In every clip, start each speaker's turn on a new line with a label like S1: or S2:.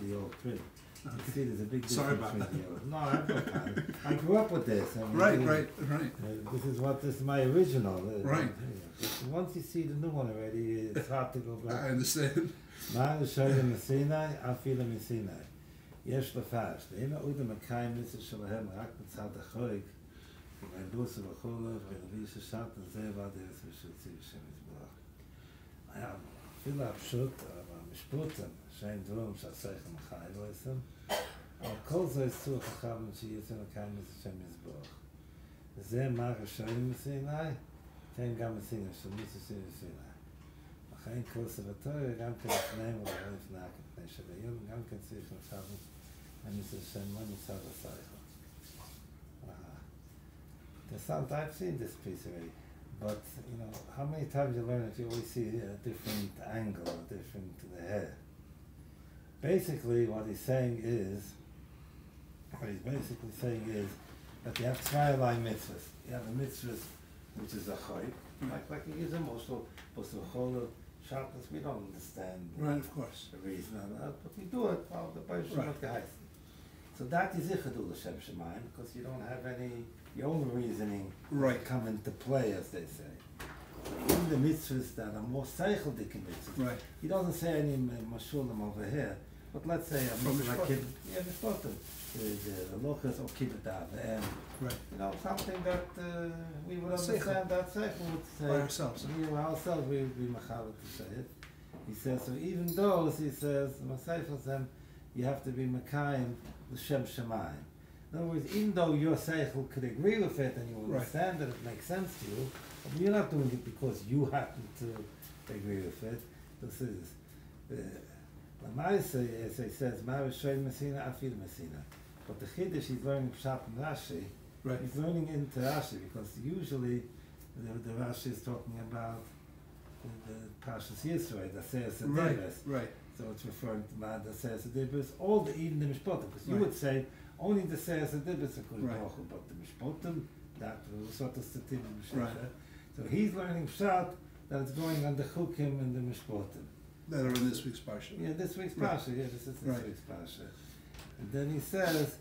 S1: the old print.
S2: Okay.
S1: You see, there's a big difference.
S2: Sorry about that.
S1: No, I have no time. I grew up with this. I mean,
S2: Right.
S1: This is my original.
S2: Right.
S1: Once you see the new one already, it's hard to go back.
S2: I understand.
S1: מה שואלים מסיני, אפילו מסיני. יש לפרש, ואם העודם מקיים מצווה שלהם רק מצד החורק, ובאנדוסו וכולו, ולוי ששעת זה ועד עשר שרצי בשם יתברך. אפילו הפשוט, המשפוטים, שהם דברים שהשכל מחייב עושים, אבל כל זה יצאו חכמים שיצאו מקיים מצווה שם יתברך. וזה מה שואלים מסיני, כן גם מסיני, של מצווה של מסיני. לכן קונסרבטוריה גם כן לפניהם ולא לפני כפני שוויון, גם כן צריך לחשוב אני חושב שמה מצד השכל. Sometimes I've seen this piece already, but you know, how many times you learn it, you always see a different angle, a different hair. Basically, what he's saying is that you have zwei mitzvahs. You have a mitzvah which is a chayk, like you use them also, sharpness, we don't understand
S2: Of course.
S1: the reason of that, but we do it, well, the Baruch Shabbat geheißen. So that is Ichadul Hashem Shemayim, because you don't have any, your own reasoning come into play, as they say. In the mitzvahs that are more seichel-dik mitzvahs, he doesn't say any mashulim over here, but let's say a mitzvah like Mishpatim, the lochas or kibbut avim, you know, something that we would understand that seichel would say.
S2: By ourselves.
S1: We ourselves, we machal to say it. He says, so even those, he says, Maseichel you have to be Mekayim l'shem Shemayim. In other words, even though your Seichel could agree with it and you understand that it makes sense to you, but you're not doing it because you happen to agree with it. This is Lamaisa, as he says, Ma'arish Shoy Messina, Afil Messina. But the Chiddush he's learning Pshat and Rashi, he's learning into Rashi because usually the Rashi is talking about the Parshas Yisrael, the Seis Adibus. So it's referring to the Seis Adibus, even the Mishpotim, because you would say only the Seis Adibus are good, but the Mishpotim, that was sort of Statim B'Shesha. So he's learning Pshat that it's going on the Chukim and the Mishpotim.
S2: That are in this week's Parsha.
S1: Yeah, this week's Parsha, this is this week's Parsha. And then he says,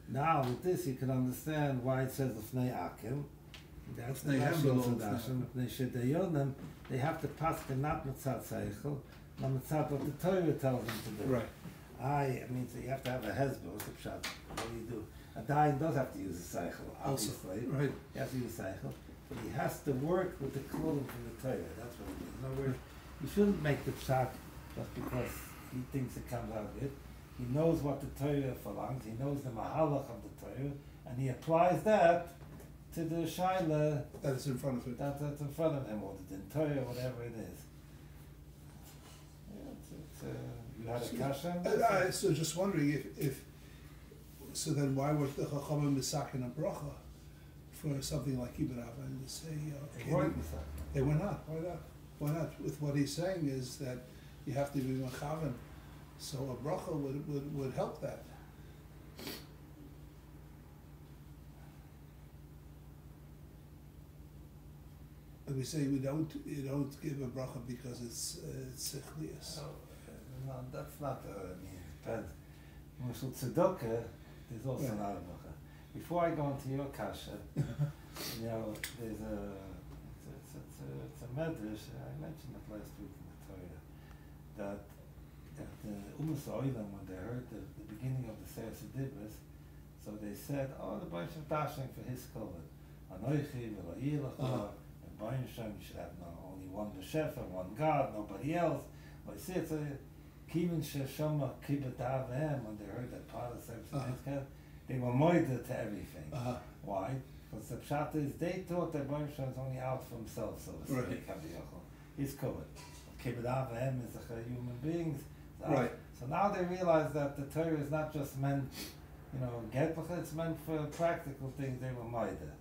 S1: now with this you can understand why it says L'fnei Akim. That's the Rashi. They have to pass the not Mitzat Seichel, not Mitzat what the Torah tells them to do. I mean, so you have to have a hezbollah, what's the pshat? What do you do? A dayan does have to use a seichel, obviously. He has to use a seichel, but he has to work with the klolim from the Torah. That's what it is. In other words, you shouldn't make the pshat just because he thinks it comes out good. He knows what the Torah belongs. He knows the mahalach of the Torah, and he applies that to the shaila
S2: that's in front of him.
S1: That's in front of him, or the Torah, whatever it is. Yeah, you had a kasha?
S2: So just wondering if so then why were the Chachamim misakin a bracha for something like Kibbut Av and to say they were not. Why not? Why not? With what he's saying is that you have to be mechaven, so a bracha would help that. And we say you don't give a bracha because it's sichlius.
S1: No, that's not. Depends. Mushal tzedakah is also not a bracha. Before I go into your kasha, you know, there's it's a medrash. I mentioned it last week in the Torah that the Umas Oilam, when they heard the beginning of the Seis Adibus, so they said, "Oh, the bunch of dashing for his kavod. Anoichi v'lo'ilach." You should have only one B'Shefa, one God, nobody else. But you see, it's a Kivin Sheshama Kibbut Avim, when they heard that part of Sefer they were moided to everything. Why? Because the Pshat is, they thought that Baruch Shem is only out for himself, so to speak, he's covered. Kibbut Avim is the human beings. So now they realize that the Torah is not just meant, it's meant for practical things, they were moided.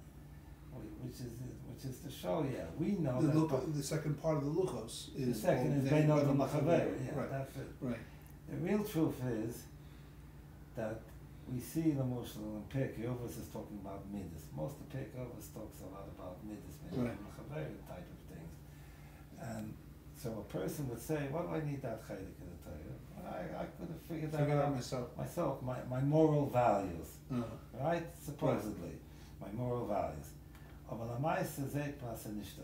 S1: Which is to show, we know
S2: the second part of the luchos is
S1: the second is Beinod L'Machaver. That's it. The real truth is that we see the Moshel and Pirkei Avos is talking about midas. Most of Pirkei Avos talks a lot about midas, Beinod L'Machaver type of things, and So a person would say, what do I need that chaylik in the Torah? I could have figured that
S2: Figure
S1: out
S2: myself.
S1: myself, my moral values, right? Supposedly,
S2: Right.
S1: my moral values. Aber la meiste seht man es nicht so.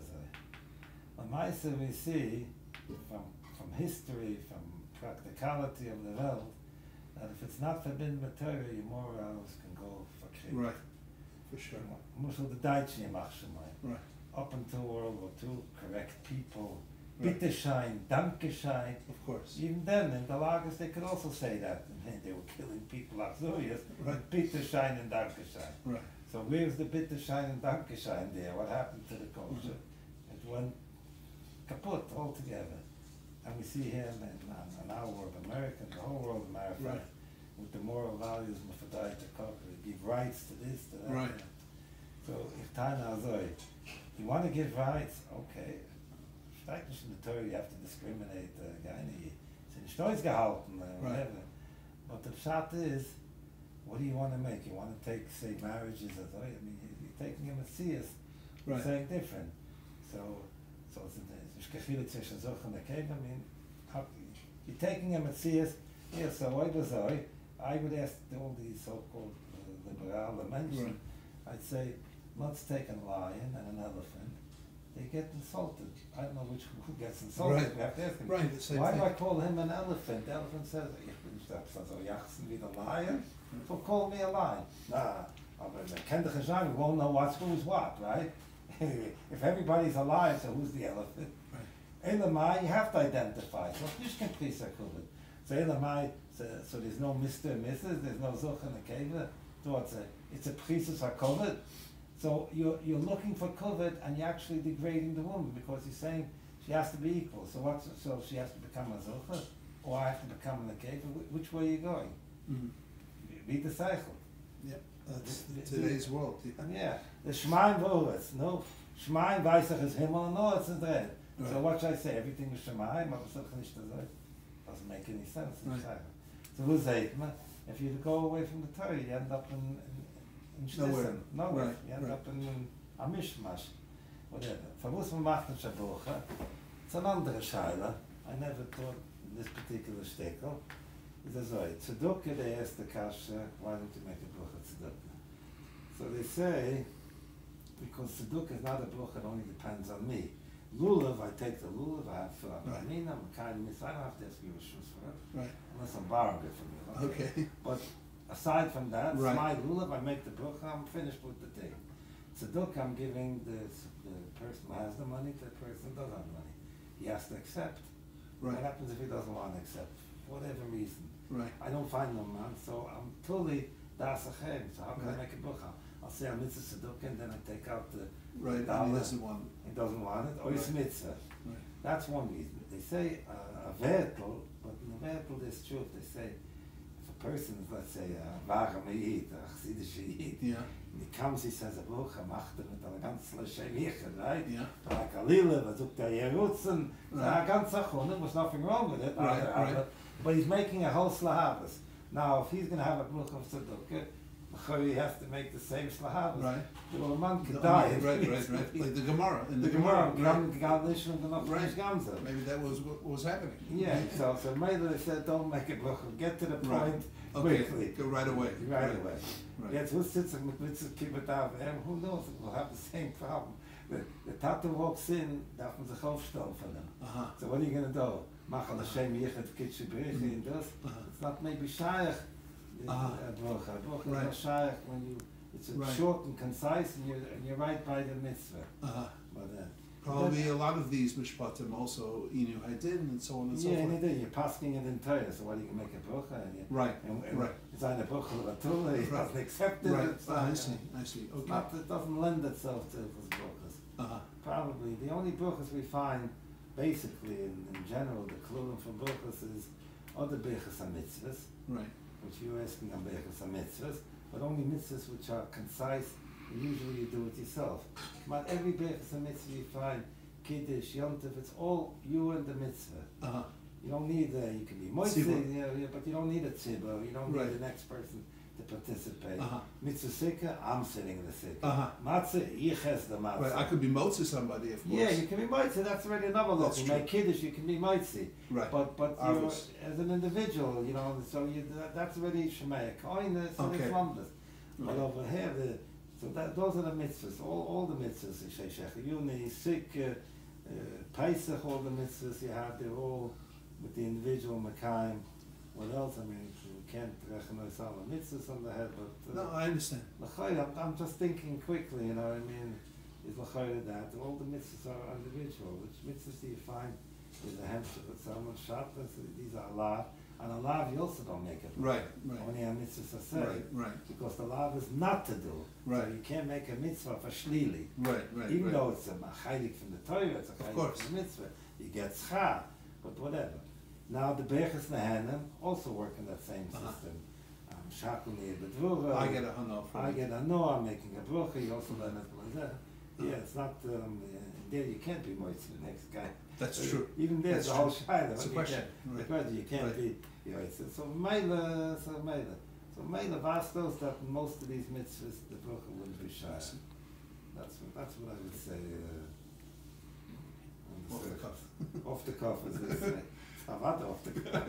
S1: La meiste we see from history, from practicality of the world, that if it's not forbidden with Torah, your morals can go for krieg.
S2: Right. For sure.
S1: Mushal the Deutsche machst
S2: Right.
S1: up until World War II, correct people,
S2: Right.
S1: Bitteschein, Dankeschein.
S2: Of course.
S1: Even then, in the lagers, they could also say that. And they were killing people like Zurias.
S2: Right.
S1: Bitteschein and Dankeschein.
S2: Right.
S1: So where's the Bitteschein and Dankeschein there? What happened to the culture? It went kaput altogether. And we see here in our world, America, the whole world, America,
S2: Right.
S1: with the moral values, they give rights to this, to that.
S2: Right.
S1: So if Tana Azoi, you want to give rights, okay. Steigt nicht in the Torah, you have to discriminate, sind nicht ausgehalten, whatever. But the pshat is, what do you want to make? You want to take, say, marriages as I mean, you're taking a messias,
S2: Right.
S1: saying different. So it's gefilet zwischen Zoch and Nekev. I mean, you're taking a messias, yeah, so I would ask all these so-called liberal mention,
S2: Right.
S1: I'd say, let's take a lion and an elephant. They get insulted. I don't know who gets insulted.
S2: Right.
S1: We have to ask him.
S2: Right, the same
S1: Why
S2: thing.
S1: do I call him an elephant? The elephant says, "Ich bin so jachsen wie the lion." So call me a lion. Nah, but the Kendra Chazan, we won't know who's what, right? If everybody's alive, so who's the elephant?
S2: Right.
S1: Elamai, you have to identify. So you can please covered. So Elamai, so there's no Mr. and Mrs., there's no Zoch and a Keva. So it's a priestess are covered. So you're looking for covet and you're actually degrading the woman because you're saying she has to be equal. So she has to become a zocha or I have to become an akeva. Which way are you going?
S2: Mm-hmm.
S1: Be the cycle.
S2: Yep. That's today's world.
S1: Yeah. The Shemaim Voris. No. Shemaim Weissach is Himmel and no, it's in red.
S2: Right.
S1: So what should I say? Everything is Shemaim, but doesn't make any sense.
S2: Right.
S1: So who's if you go away from the Torah, you end up in
S2: Nowhere.
S1: Nowhere.
S2: Right,
S1: You end
S2: right.
S1: up in a mishmash, whatever. For was man macht in Shabucha, it's an andere Scheile. I never thought this particular shtickle. It's a zoy. Tzedukah, they asked the kasha, why don't you make a brucha tzedukah? So they say, because tzedukah is not a brucha, it only depends on me. Lulav, I take the lulav, I have to fill out
S2: Right.
S1: my mina, I'm kind of I don't have to ask you a shus for it,
S2: Right.
S1: unless I'm borrowing it from you.
S2: Okay.
S1: But aside from that,
S2: Right.
S1: my lulav, I make the bracha, I'm finished with the thing. Tzedukah, I'm giving the person who has the money to the person who doesn't have the money. He has to accept.
S2: Right.
S1: What happens if he doesn't want to accept? For whatever reason.
S2: Right.
S1: I don't find no man, so I'm totally das achem. So how can
S2: Right.
S1: I make a bracha? I'll say a mitzvah tzedukah and then I take out the
S2: Right.
S1: dollar.
S2: And he doesn't want
S1: He doesn't want it, or it's
S2: Right.
S1: mitzvah.
S2: Right.
S1: That's one reason. They say a vertel, but in a vertel there's truth. They say if a person is, let's say, a Vagam Yid, a Chassidish Yid,
S2: Yeah.
S1: and he comes, he says, a Bruch, macht mit einer ganz L'Shem Yichud, right?
S2: Yeah.
S1: Like a Lila, versucht Jerutzen,
S2: Right.
S1: a ganz Achon, there's nothing wrong with it,
S2: Right, right.
S1: But he's making a whole slahavas. Now, if he's going to have a Bruch of Tzedukah, he has to make the same slahavas.
S2: Right.
S1: So a man could
S2: No,
S1: die.
S2: right. Like the Gemara. In
S1: The Gemara,
S2: Right.
S1: Right.
S2: Maybe that was what was happening.
S1: Yeah, so maybe they said, don't make it look, get to the
S2: Right.
S1: point
S2: Okay.
S1: quickly.
S2: Go right away.
S1: Right away.
S2: Right.
S1: Yes, who sits with mitzvah kibbut avim? Who knows? We'll have the same problem. The tata walks in, darf man sich aufstellen von him.
S2: Uh-huh.
S1: So what are you going to do? Machen Hashem yichud kitche briche in this? It's not maybe shaykh. Bracha
S2: Right.
S1: is not shaykh when you. It's
S2: Right.
S1: short and concise, and you're right by the mitzvah.
S2: Uh-huh.
S1: But
S2: Probably a lot of these mishpatim also inu hadin and so on and so
S1: yeah,
S2: forth.
S1: and you're passing it in Torah, so what do you can make a bracha? And
S2: Right.
S1: and
S2: Right.
S1: It's on a bracha l'vatula. He doesn't accept it.
S2: Right.
S1: It's
S2: I
S1: not,
S2: see. Okay.
S1: It's not, it doesn't lend itself to those brachas.
S2: Uh-huh.
S1: Probably the only brachas we find, basically in general, the klulim for brachas is other brachas and mitzvahs,
S2: Right.
S1: which you're asking on brachas and mitzvahs, but only mitzvahs which are concise. And usually you do it yourself. But every brachas and mitzvah you find. Kiddush, Yom Tov, it's all you and the mitzvah.
S2: Uh-huh.
S1: You don't need you can be moitzi,
S2: Tzibur.
S1: but you don't need a tzibur, you don't
S2: Right.
S1: need the next person. to participate.
S2: Uh-huh.
S1: Mitzvah Sikha, I'm sitting in the Sikha.
S2: Uh-huh.
S1: Matzah, ich has the matzah.
S2: Right, I could be Motzi somebody, of course.
S1: Yeah, you can be Mitzi, that's already another level.
S2: That's
S1: You
S2: true.
S1: make Kiddush, you can be Mitzi.
S2: Right.
S1: But you're,
S2: Arvus.
S1: as an individual, you know, so that's already Shemaya Koine, so
S2: Okay.
S1: it's lumdus.
S2: Right.
S1: But over here, those are the mitzvahs, all the mitzvahs, Yuni, Sik, Pesach, all the mitzvahs you have, they're all with the individual Makayim. What else? I mean, we can't recognize all the mitzvahs on the head, but...
S2: No, I understand.
S1: I'm just thinking quickly, you know what I mean? Is that all the mitzvahs are individual. Which mitzvahs do you find in the hemshech with someone Shabbos? These are alav, and alav you also don't make it.
S2: Right.
S1: Only a mitzvah say.
S2: Right.
S1: Because the alav is not to do.
S2: Right.
S1: So you can't make a mitzvah for shlili.
S2: Right.
S1: Even though it's a chaylik from the Torah, it's a chaylik from the mitzvah. You get schar, but whatever. Now the Berachos Nehenim also work in that same system. Shakuni bedvura.
S2: I get a hano.
S1: I get a no. I'm making a bracha. You also learn it like that. Yeah, it's not there. You can't be moitzi the next guy.
S2: That's true.
S1: Even there's
S2: That's
S1: a whole
S2: true.
S1: shayla.
S2: It's a question.
S1: The question you can't be. You know, so meila. So meila vastos that most of these mitzvahs the bracha wouldn't be shy. That's what I would say.
S2: Off the cuff.
S1: Off the cuff, as they say. Off the cuff.